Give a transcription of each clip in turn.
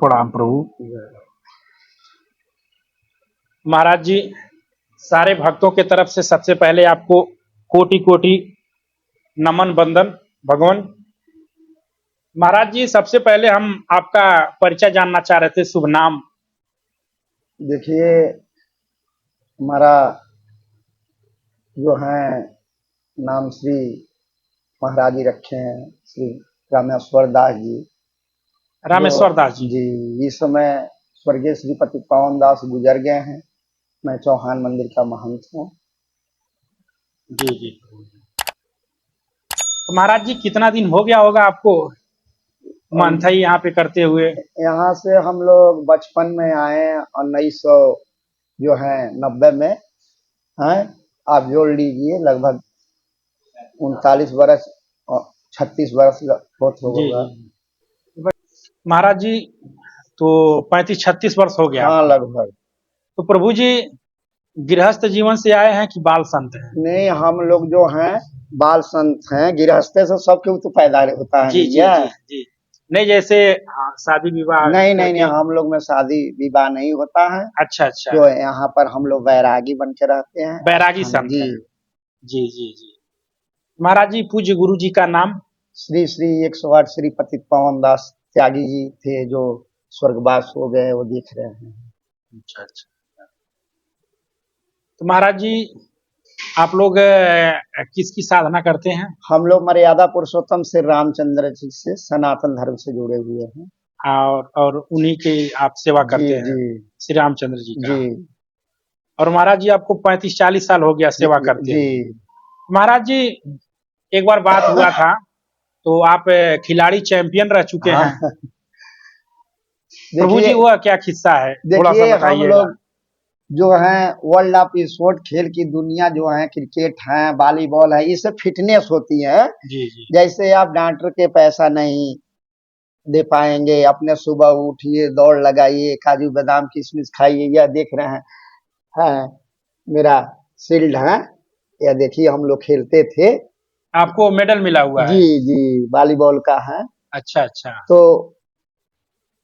प्रणाम प्रभु। महाराज जी, सारे भक्तों के तरफ से सबसे पहले आपको कोटि कोटि नमन वंदन भगवान। महाराज जी, सबसे पहले हम आपका परिचय जानना चाह रहे थे, शुभ नाम। देखिए, हमारा जो है नाम श्री महाराज जी रखे हैं, श्री रामेश्वर दास जी। रामेश्वर दास जी। जी, इस समय स्वर्गीय श्रीपति पावन दास गुजर गए हैं। मैं चौहान मंदिर का महंत हूँ। जी जी। तो महाराज जी, कितना दिन हो गया होगा आपको मंथई यहाँ पे करते हुए? यहाँ से हम लोग बचपन में आए 1900 जो है 90 में हैं। आप जोड़ लीजिए, लगभग 39 वर्ष और 36 वर्ष बहुत होगा। महाराज जी, तो 35-36 वर्ष हो गया? हाँ, लगभग। तो प्रभु जी, गृहस्थ जीवन से आए हैं कि बाल संत हैं? नहीं, हम लोग जो हैं बाल संत हैं। गृहस्थ से सबके तो पैदा होता है। जी जी जी जी। नहीं, जैसे शादी विवाह? नहीं नहीं नहीं, हम लोग में शादी विवाह नहीं होता है। अच्छा अच्छा। जो यहाँ पर हम लोग बैरागी बन के रहते हैं। बैरागी संत जी जी जी जी। महाराज जी, पूज्य गुरु जी का नाम? श्री श्री 108 श्री पतित पावन दास त्यागी जी थे, जो स्वर्गवास हो गए, वो दिख रहे हैं। अच्छा अच्छा। तो महाराज जी, आप लोग किसकी साधना करते हैं? हम लोग मर्यादा पुरुषोत्तम श्री रामचंद्र जी से सनातन धर्म से जुड़े हुए हैं। और उन्हीं की आप सेवा करते हैं? जी श्री रामचंद्र जी का। जी। और महाराज जी, आपको 35-40 साल हो गया सेवा करते हैं? जी। महाराज जी, एक बार बात हुआ था, तो आप खिलाड़ी चैंपियन रह चुके हैं। प्रभु जी, वो क्या किस्सा है, थोड़ा सा देखिए, बताइए। हम लोग जो है वर्ल्ड ऑफ स्पोर्ट, खेल की दुनिया जो है, क्रिकेट है, वॉलीबॉल है, इससे फिटनेस होती है। जी जी। जैसे आप डॉक्टर के पैसा नहीं दे पाएंगे, अपने सुबह उठिए, दौड़ लगाइए, काजू बादाम किशमिश खाइए। यह देख रहे हैं, मेरा शील्ड है, यह देखिए, हम लोग खेलते थे। आपको मेडल मिला हुआ है? जी जी, वॉलीबॉल का है। अच्छा अच्छा।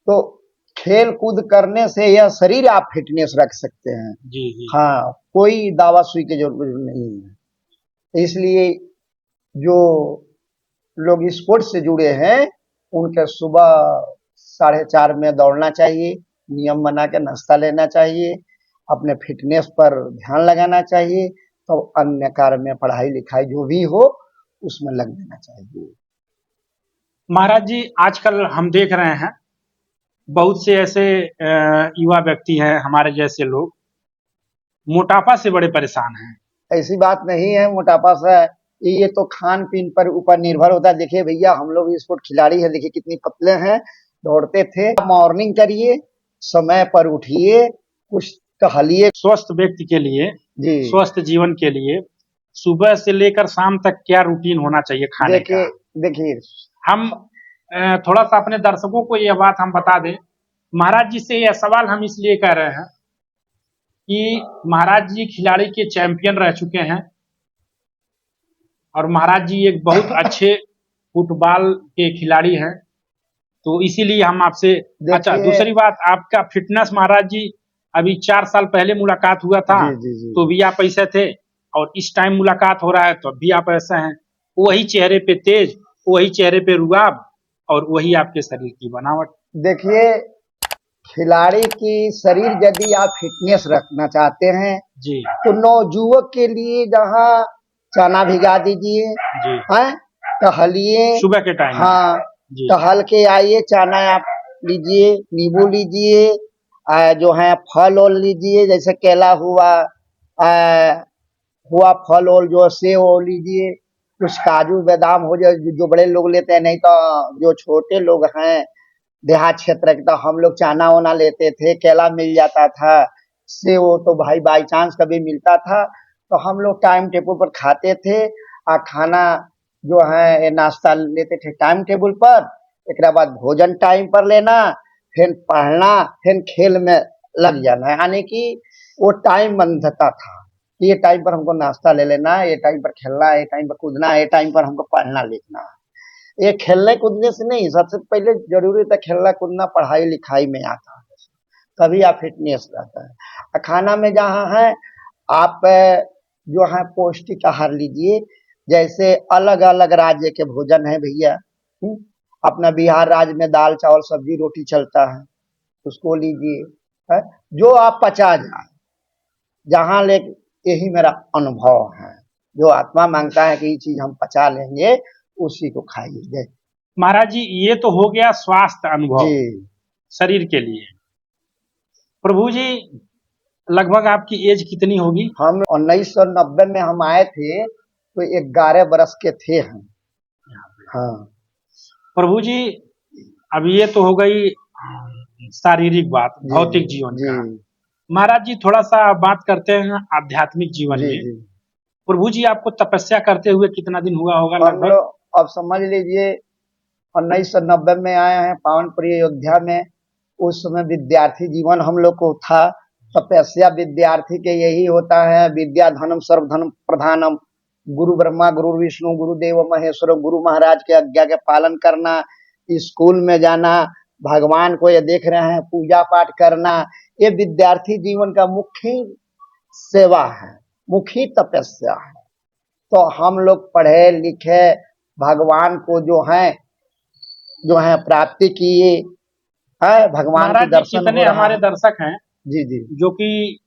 तो खेल कूद करने से यह शरीर आप फिटनेस रख सकते हैं। जी जी। हाँ, कोई दावा सुई की जरूरत नहीं है। इसलिए जो लोग स्पोर्ट्स से जुड़े हैं, उनके सुबह 4:30 में दौड़ना चाहिए, नियम बना के नाश्ता लेना चाहिए, अपने फिटनेस पर ध्यान लगाना चाहिए, तो अन्य कार्य में पढ़ाई लिखाई जो भी हो उसमें लग जाना चाहिए। महाराज जी, आजकल हम देख रहे हैं बहुत से ऐसे युवा व्यक्ति हैं, हमारे जैसे लोग मोटापा से बड़े परेशान हैं। ऐसी बात नहीं है मोटापा से, ये तो खान पीन पर ऊपर निर्भर होता है। देखिए भैया, हम लोग स्पोर्ट खिलाड़ी है, देखिए कितनी पतले हैं, दौड़ते थे। मॉर्निंग करिए, समय पर उठिए, कुछ टहलिए। स्वस्थ व्यक्ति के लिए, जी, स्वस्थ जीवन के लिए सुबह से लेकर शाम तक क्या रूटीन होना चाहिए खाने का? देखिए हम थोड़ा सा अपने दर्शकों को यह बात हम बता दें। महाराज जी से यह सवाल हम इसलिए कर रहे हैं कि महाराज जी खिलाड़ी के चैंपियन रह चुके हैं, और महाराज जी एक बहुत अच्छे फुटबॉल के खिलाड़ी हैं, तो इसीलिए हम आपसे। अच्छा, दूसरी बात, आपका फिटनेस महाराज जी, अभी 4 साल पहले मुलाकात हुआ था, तो भी आप ऐसे थे, और इस टाइम मुलाकात हो रहा है तो भी आप ऐसे हैं। वही चेहरे पे तेज, वही चेहरे पे रुआब, और वही आपके शरीर की बनावट। देखिए, खिलाड़ी की शरीर यदि आप फिटनेस रखना चाहते हैं जी, तो नवजुवक के लिए जहाँ चना भिगा दीजिए, टहलिए सुबह के टाइम। हाँ, टहल के आइए, चना आप लीजिए, नींबू लीजिए, जो है फल और लीजिए, जैसे केला हुआ, फल और जो सेव लीजिए, कुछ काजू बादाम हो जाए, जो बड़े लोग लेते हैं। नहीं तो जो छोटे लोग हैं देहात क्षेत्र के, तो हम लोग चना वना लेते थे, केला मिल जाता था, सेव तो भाई बाई चांस कभी मिलता था, तो हम लोग टाइम टेबल पर खाते थे। खाना जो है नाश्ता लेते थे टाइम टेबल पर, एक बाद भोजन टाइम पर लेना, फिर पढ़ना, फिर खेल में लग जाना। यानी कि वो टाइम बंधता था, ये टाइम पर हमको नाश्ता ले लेना है, ये टाइम पर खेलना है, ये टाइम पर कूदना है, ये टाइम पर हमको पढ़ना लिखना है। ये खेलने कूदने से नहीं, सबसे पहले जरूरी था खेलना कूदना, पढ़ाई लिखाई में आता है, तभी आप फिटनेस रहता है। खाना में जहाँ है आप जो है पौष्टिक आहार लीजिए, जैसे अलग अलग राज्य के भोजन है भैया। अपना बिहार राज्य में दाल चावल सब्जी रोटी चलता है, उसको लीजिए, है? जो आप पचा जाए, जहाँ ले, यही मेरा अनुभव है। जो आत्मा मांगता है कि ये चीज हम पचा लेंगे, उसी को खाइए। महाराज जी, ये तो हो गया स्वास्थ्य अनुभव जी शरीर के लिए। प्रभु जी, लगभग आपकी एज कितनी होगी? हम 1990 में हम आए थे, तो 11 बरस के थे हम। हाँ प्रभु जी, अब ये तो हो गई शारीरिक बात, जी भौतिक जीवन जी का। महाराज जी, थोड़ा सा बात करते हैं आध्यात्मिक जीवन जी में। जी। प्रभु जी, आपको तपस्या करते हुए कितना दिन हुआ होगा हम लगभग? लोग अब समझ लीजिए 1990 में आए हैं पावन प्रिय अयोध्या में। उस समय विद्यार्थी जीवन हम लोग को था। तपस्या विद्यार्थी के यही होता है, विद्या धनम सर्व धनम प्रधानम। गुरु ब्रह्मा गुरु विष्णु गुरुदेव महेश्वर, गुरु महाराज के आज्ञा के पालन करना, स्कूल में जाना, भगवान को ये देख रहे हैं पूजा पाठ करना, ये विद्यार्थी जीवन का मुख्य सेवा है, मुख्य तपस्या है। तो हम लोग पढ़े लिखे, भगवान को जो है प्राप्ति किए, है भगवान के महाराज जी, दर्शन हो कितने रहा हमारे है। दर्शक हैं जी जी। जो कि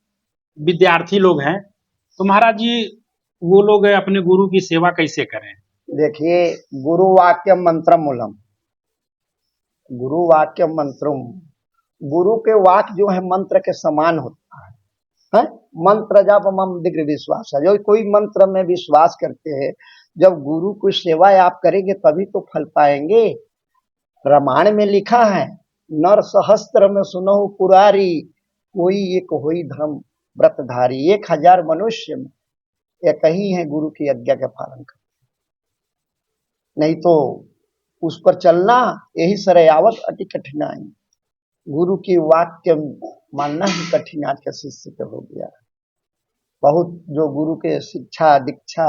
विद्यार्थी लोग हैं, तो महाराज जी वो लोग अपने गुरु की सेवा कैसे करें? देखिए, गुरु वाक्य मंत्र मूलम, गुरु वाक्य मंत्रम, गुरु के वाक्य जो है मंत्र के समान होता है? मंत्र जब मम दिग्र विश्वास है, जो कोई मंत्र में विश्वास करते हैं, जब गुरु की सेवा आप करेंगे तभी तो फल पाएंगे। रामायण में लिखा है, नर सहस्त्र में सुनहु पुरारी, कोई एक होई धर्म व्रतधारी। 1000 मनुष्य में एक ही है गुरु की आज्ञा के पालन कर, नहीं तो उस पर चलना यही सरयावत अति कठिनाई। गुरु की वाक्य मानना ही कठिन आज के शिष्य पे हो गया। बहुत जो गुरु के शिक्षा दीक्षा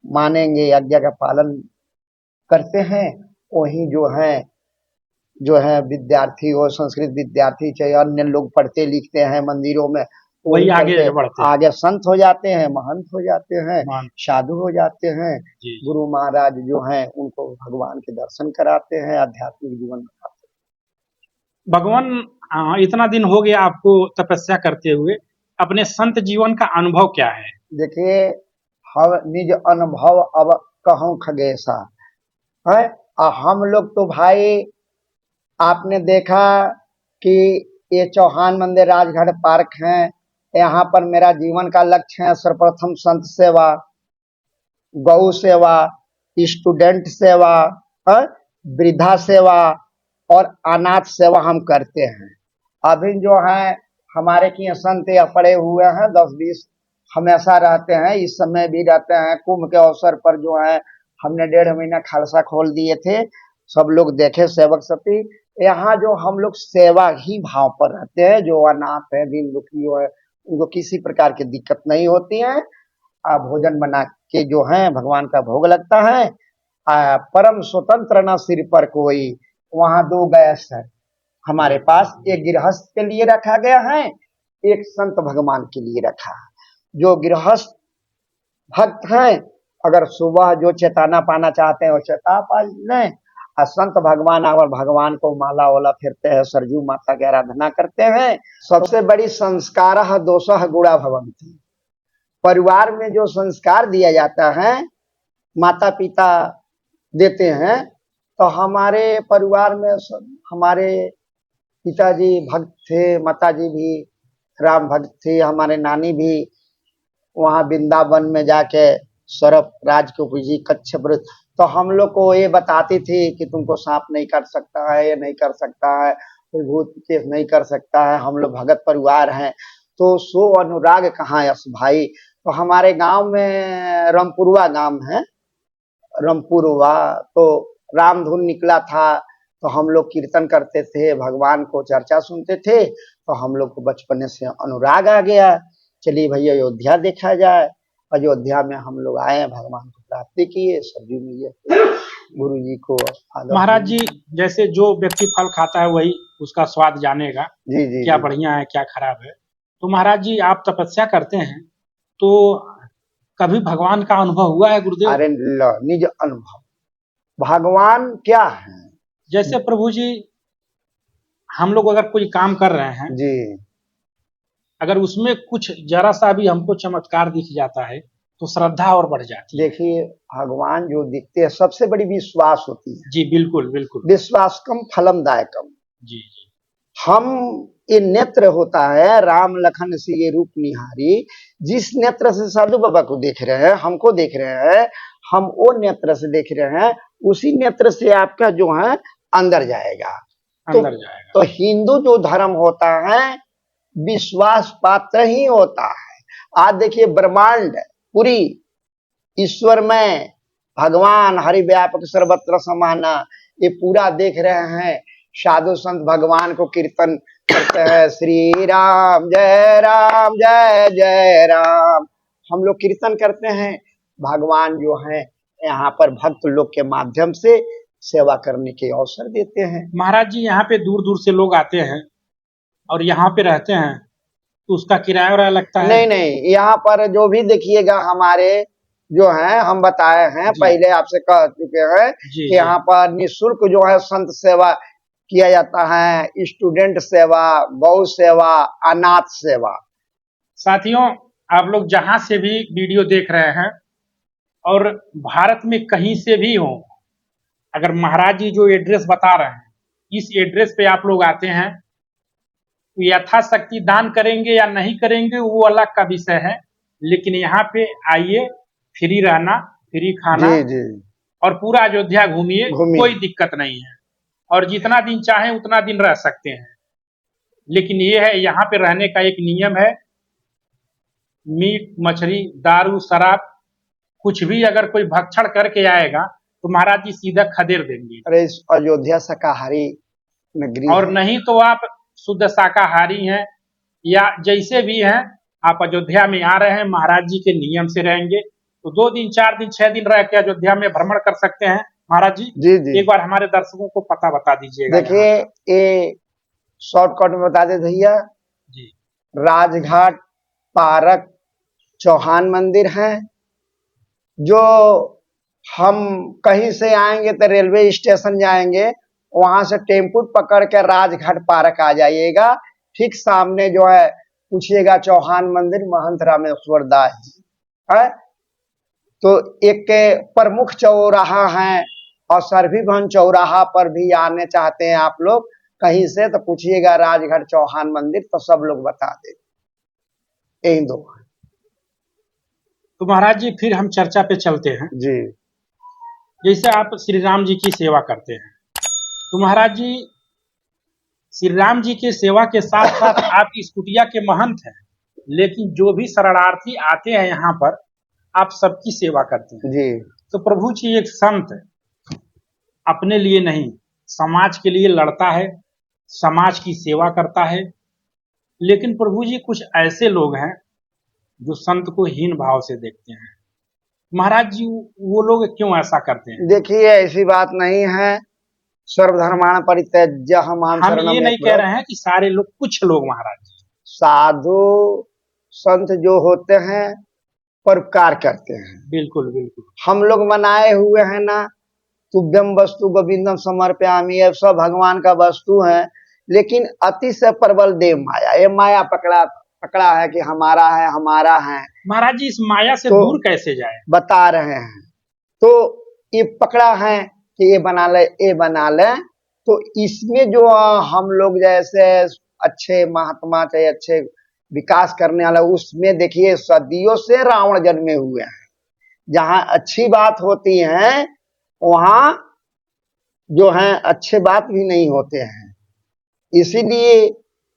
मानेंगे, आज्ञा का पालन करते हैं, वही जो है विद्यार्थी हो, संस्कृत विद्यार्थी चाहे अन्य लोग पढ़ते लिखते हैं मंदिरों में, वही वही आगे चलते बढ़ते हैं। आगे संत हो जाते हैं, महंत हो जाते हैं, मान साधु हो जाते हैं। जी। गुरु महाराज जो हैं उनको भगवान के दर्शन कराते हैं, आध्यात्मिक जीवन बताते भगवान, इतना दिन हो गया आपको तपस्या करते हुए, अपने संत जीवन का अनुभव क्या है? हैं। देखिए, हम निज अनुभव अब कहूँ खगेशा है। हम लोग तो भाई, आपने देखा कि ये चौहान मंदिर राजघाट पार्क है, यहाँ पर मेरा जीवन का लक्ष्य है सर्वप्रथम संत सेवा, गौ सेवा, स्टूडेंट सेवा, वृद्धा सेवा और अनाथ सेवा हम करते हैं। अभी जो है हमारे की संत या पड़े हुए हैं 10-20 हमेशा रहते हैं, इस समय भी रहते हैं। कुंभ के अवसर पर जो है हमने 1.5 महीना खालसा खोल दिए थे, सब लोग देखे सेवक सती। यहाँ जो हम लोग सेवा ही भाव पर रहते हैं, जो अनाथ है दीन दुखी है उनको किसी प्रकार की दिक्कत नहीं होती है। भोजन बना के जो है भगवान का भोग लगता है। परम स्वतंत्र न सिर पर कोई, वहां 2 गैस है हमारे पास, एक गृहस्थ के लिए रखा गया है, एक संत भगवान के लिए रखा है। जो गृहस्थ भक्त हैं, अगर सुबह जो चेताना पाना चाहते हैं वो चेता पा लें, और संत भगवान अगर भगवान को माला वाला फिरते हैं, सरजू माता की आराधना करते हैं। सबसे बड़ी संस्कार दोषः गुणा भवन्ति, परिवार में जो संस्कार दिया जाता है माता पिता देते हैं, तो हमारे परिवार में हमारे पिताजी भक्त थे, माताजी भी राम भक्त थे, हमारे नानी भी वहां वृंदावन में जाके सरफ राज को पूजी कच्छप, तो हम लोग को ये बताती थी कि तुमको सांप नहीं कर सकता है, ये नहीं कर सकता है, कोई भूत केस नहीं कर सकता है, हम लोग भगत परिवार हैं। तो सो अनुराग कहाँ यश भाई। तो हमारे गांव में रामपुरवा गांव है, रामपुरवा, तो रामधुन निकला था, तो हम लोग कीर्तन करते थे, भगवान को चर्चा सुनते थे, तो हम लोग को बचपन से अनुराग आ गया। चलिए भैया अयोध्या देखा जाए। अयोध्या में हम लोग आए, भगवान को प्राप्ति किए, सरयू मैया गुरु जी को आदर महाराज देंगे। जी, जैसे जो व्यक्ति फल खाता है वही उसका स्वाद जानेगा, जी जी क्या जी। बढ़िया है क्या खराब है। तो महाराज जी आप तपस्या करते हैं, तो कभी भगवान का अनुभव हुआ है गुरुदेव? अरे निज अनुभव भगवान क्या है। जैसे प्रभु जी, हम लोग अगर कोई काम कर रहे हैं, जी अगर उसमें कुछ जरा सा भी हमको चमत्कार दिख जाता है तो श्रद्धा और बढ़ जाती है। देखिए, भगवान जो दिखते हैं सबसे बड़ी विश्वास होती है। जी बिल्कुल बिल्कुल। विश्वासकम फलम दायकम। जी जी। हम ये नेत्र होता है राम लखन से ये रूप निहारी, जिस नेत्र से साधु बाबा को देख रहे हैं, हमको देख रहे हैं, हम वो नेत्र से देख रहे हैं, उसी नेत्र से आपका जो है अंदर जाएगा। अंदर जाएगा। तो हिंदू जो धर्म होता है विश्वास पात्र ही होता है। आज देखिए ब्रह्मांड पूरी ईश्वर में भगवान हरि व्यापक सर्वत्र समाना, ये पूरा देख रहे हैं। साधु संत भगवान को कीर्तन करते हैं, श्री राम जय जय राम। हम लोग कीर्तन करते हैं, भगवान जो है यहाँ पर भक्त लोग के माध्यम से सेवा करने के अवसर देते हैं। महाराज जी, यहाँ पे दूर दूर से लोग आते हैं और यहाँ पे रहते हैं, तो उसका किराया वराया लगता है? नहीं नहीं, यहाँ पर जो भी देखिएगा हमारे जो है हम बताए हैं, पहले आपसे कह चुके हैं कि यहाँ पर निःशुल्क जो है संत सेवा किया जाता है, स्टूडेंट सेवा, गौ सेवा, अनाथ सेवा। साथियों, आप लोग जहां से भी वीडियो देख रहे हैं और भारत में कहीं से भी हो, अगर महाराज जी जो एड्रेस बता रहे हैं इस एड्रेस पे आप लोग आते हैं, तो यथाशक्ति दान करेंगे या नहीं करेंगे वो अलग का विषय है, लेकिन यहाँ पे आइए, फ्री रहना, फ्री खाना, जी जी, और पूरा अयोध्या घूमिए, कोई दिक्कत नहीं है। और जितना दिन चाहे उतना दिन रह सकते हैं, लेकिन ये है यहाँ पे रहने का एक नियम है, मीट मछली दारू शराब कुछ भी अगर कोई भक्षण करके आएगा तो महाराज जी सीधा खदेड़ देंगे। अरे इस अयोध्या शाकाहारी नगरी और है। नहीं तो आप शुद्ध शाकाहारी हैं या जैसे भी हैं, आप अयोध्या में आ रहे हैं, महाराज जी के नियम से रहेंगे तो 2 दिन 4 दिन 6 दिन रह के अयोध्या में भ्रमण कर सकते हैं। महाराज जी जी जी, एक बार हमारे दर्शकों को पता बता दीजिएगा। देखिए ये शॉर्टकट में बता दे भैया जी। राजघाट पार्क चौहान मंदिर है। जो हम कहीं से आएंगे तो रेलवे स्टेशन जाएंगे, वहां से टेम्पू पकड़ के राजघाट पार्क आ जाइएगा। ठीक सामने जो है पूछिएगा चौहान मंदिर महंत रामेश्वर दास है। तो एक प्रमुख चौराहा है, और सरभी भवन चौराहा पर भी आने चाहते हैं आप लोग कहीं से तो पूछिएगा राजघाट चौहान मंदिर, तो सब लोग बता दे। यही दो। तो महाराज जी फिर हम चर्चा पे चलते हैं। जी, जैसे आप श्री राम जी की सेवा करते हैं, तो महाराज जी श्री राम जी के सेवा के साथ साथ आप इस कुटिया के महंत हैं, लेकिन जो भी शरणार्थी आते हैं यहाँ पर आप सबकी सेवा करते हैं। जी, तो प्रभु जी एक संत अपने लिए नहीं समाज के लिए लड़ता है, समाज की सेवा करता है, लेकिन प्रभु जी कुछ ऐसे लोग हैं जो संत को हीन भाव से देखते हैं। महाराज जी वो लोग क्यों ऐसा करते हैं? देखिए ऐसी बात नहीं है, सर्वधर्माण परित्यज्य माम हम शरणम ये नहीं एक कह रहे हैं कि सारे लोग, कुछ लोग महाराज जी। साधु संत जो होते हैं परोपकार करते हैं। बिल्कुल बिल्कुल। हम लोग मनाए हुए हैं ना, तुभ्यम वस्तु गोविंदम समर्पयामि, ये सब भगवान का वस्तु है, लेकिन अति से प्रबल देव माया, ये माया पकड़ा है कि हमारा है हमारा है। महाराज जी इस माया से तो दूर कैसे जाए? बता रहे हैं, तो ये पकड़ा है कि ये बना ले ये बना ले, तो इसमें जो हम लोग जैसे अच्छे महात्मा चाहे अच्छे विकास करने वाला, उसमें देखिए सदियों से रावण जन्मे हुए हैं। जहां अच्छी बात होती है वहां जो है अच्छे बात भी नहीं होते हैं। इसीलिए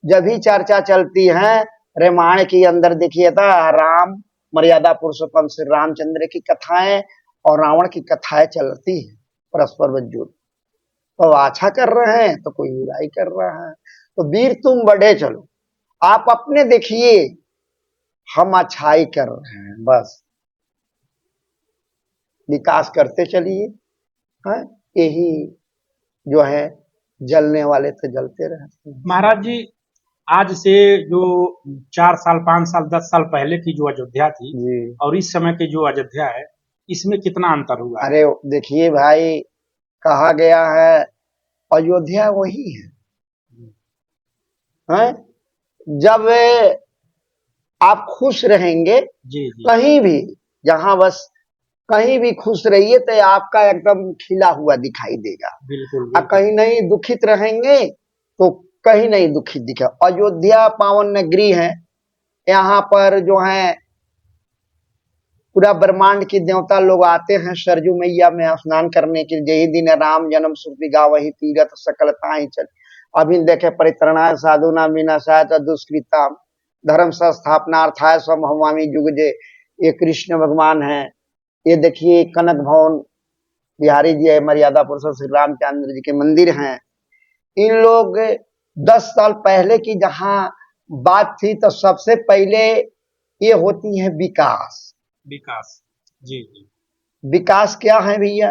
जब भी चर्चा चलती है रामायण के अंदर देखिए था राम मर्यादा पुरुषोत्तम श्री रामचंद्र की कथाएं और रावण की कथाएं चलती है परस्पर वजूद। तो अच्छा कर रहे हैं तो कोई बुराई कर रहा है, तो वीर तुम बढ़े चलो, आप अपने देखिए हम अच्छाई कर रहे हैं, बस विकास करते चलिए। हैं, यही जो है जलने वाले तो जलते रहते हैं। महाराज जी, आज से जो 4 साल 5 साल 10 साल पहले की जो अयोध्या थी जी और इस समय की जो अयोध्या है, इसमें कितना अंतर हुआ है? अरे देखिए भाई, कहा गया है अयोध्या वही है, हैं? जब आप खुश रहेंगे जी जी कहीं भी, जहां बस कहीं भी खुश रहिए तो आपका एकदम खिला हुआ दिखाई देगा। बिल्कुल और बिल्कुल। कहीं नहीं दुखित रहेंगे तो कहीं नहीं दुखित दिखा। अयोध्या पावन नगरी है, यहाँ पर जो है पूरा ब्रह्मांड के देवता लोग आते हैं सरजू मैया में स्नान करने के लिए। यही दिन राम जन्म सुखिगा वही तीरथ सकल ताहि चल। अभी देखे परित्रणाय साधुना विनाशाय च दुष्कृता धर्म संस्थापनार्थाय स्वभवामी जुग जे। ये कृष्ण भगवान है। ये देखिए कनक भवन बिहारी जी है, मर्यादा पुरुषोत्तम श्री रामचंद्र जी के मंदिर हैं। इन लोग 10 साल पहले की जहां बात थी तो सबसे पहले ये होती है विकास। विकास। जी जी विकास क्या है भैया?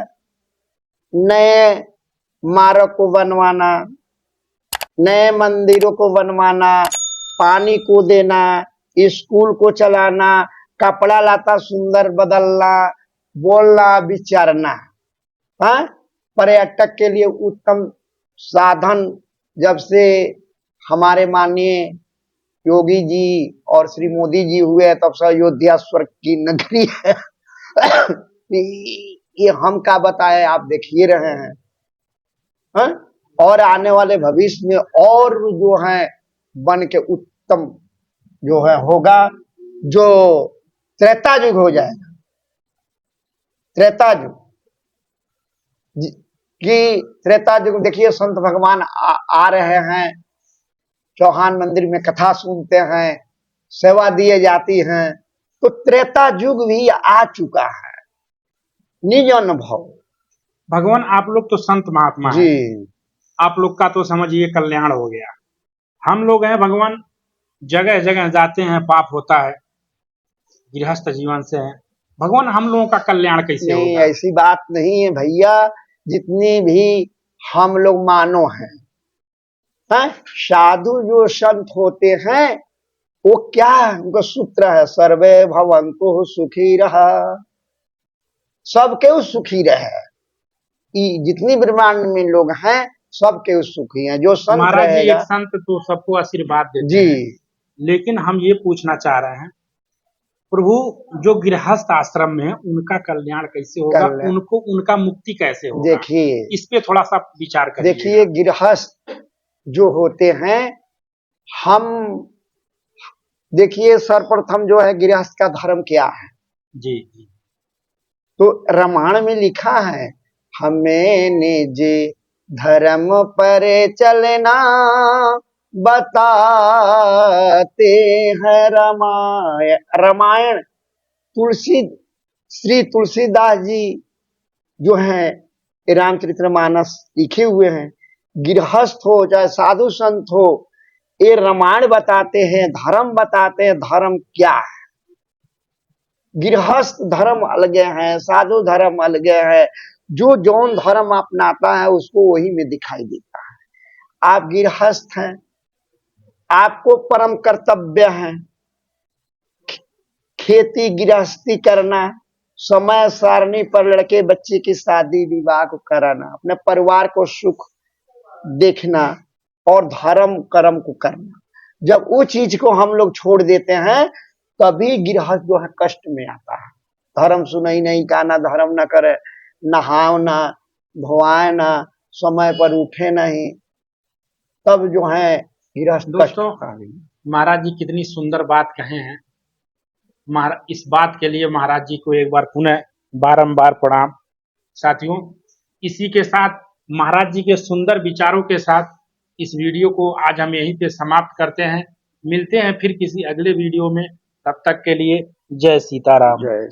नए मार्ग को बनवाना, नए मंदिरों को बनवाना, पानी को देना, स्कूल को चलाना, कपड़ा लाता सुंदर बदलना, बोलना विचारना, हाँ? पर्यटक के लिए उत्तम साधन जब से हमारे माननीय योगी जी और श्री मोदी जी हुए तब से अयोध्या स्वर्ग की नगरी है। ये हम क्या बताए, आप देखिए रहे हैं, हाँ? और आने वाले भविष्य में और जो है बन के उत्तम जो है होगा, जो त्रेता युग हो जाएगा। त्रेता युग कि त्रेता युग देखिए संत भगवान आ रहे हैं, चौहान मंदिर में कथा सुनते हैं, सेवा दिए जाती हैं। तो त्रेता युग भी आ चुका है, निज अनुभव। भगवान, आप लोग तो संत महात्मा जी हैं, आप लोग का तो समझिए कल्याण हो गया। हम लोग हैं भगवान, जगह जगह जाते हैं, पाप होता है, गृहस्थ जीवन से है भगवान, हम लोगों का कल्याण कैसे नहीं, होगा? ऐसी बात नहीं है भैया। जितनी भी हम लोग मानो हैं, साधु जो संत होते हैं वो क्या उनका सूत्र है, सर्वे भवन्तु सुखी रहा, सबके सुखी रहे। जितनी ब्रह्मांड में लोग हैं सबके सुखी हैं। जो संत महाराज जी, रहेगा एक संत तो सबको आशीर्वाद देते जी, हैं, लेकिन हम ये पूछना चाह रहे हैं, प्रभु, जो गृहस्थ आश्रम में है उनका कल्याण कैसे होगा? कल्याण। उनको उनका मुक्ति कैसे होगा? देखिए इस पे थोड़ा सा विचार करिए। देखिए गृहस्थ जो होते हैं, हम देखिए सर्वप्रथम जो है गृहस्थ का धर्म क्या है? जी जी तो रामायण में लिखा है, हमें निज धर्म पर चलना बताते हैं रामायण। तुलसी श्री तुलसीदास जी जो है रामचरितमानस लिखे हुए हैं। गृहस्थ हो चाहे साधु संत हो, ये रामायण बताते हैं, धर्म बताते हैं, धर्म क्या है। गृहस्थ धर्म अलग है, साधु धर्म अलग है। जो जौन धर्म अपनाता है उसको वही में दिखाई देता है। आप गृहस्थ हैं, आपको परम कर्तव्य है खेती गृहस्थी करना, समय सारणी पर लड़के बच्चे की शादी विवाह को कराना, अपने परिवार को सुख देखना और धर्म कर्म को करना। जब वो चीज को हम लोग छोड़ देते हैं तभी गृहस्थ जो है कष्ट में आता है। धर्म सुनई नहीं, काना धर्म न करे, नहाओ ना, धोआए ना, समय पर उठे नहीं, तब जो है गृहस्थ कष्ट। दोस्तों, महाराज जी कितनी सुंदर बात कहे हैं। इस बात के लिए महाराज जी को एक बार पुनः बारंबार प्रणाम। साथियों, इसी के साथ महाराज जी के सुंदर विचारों के साथ इस वीडियो को आज हम यहीं पे समाप्त करते हैं। मिलते हैं फिर किसी अगले वीडियो में, तब तक के लिए जय सीताराम। जय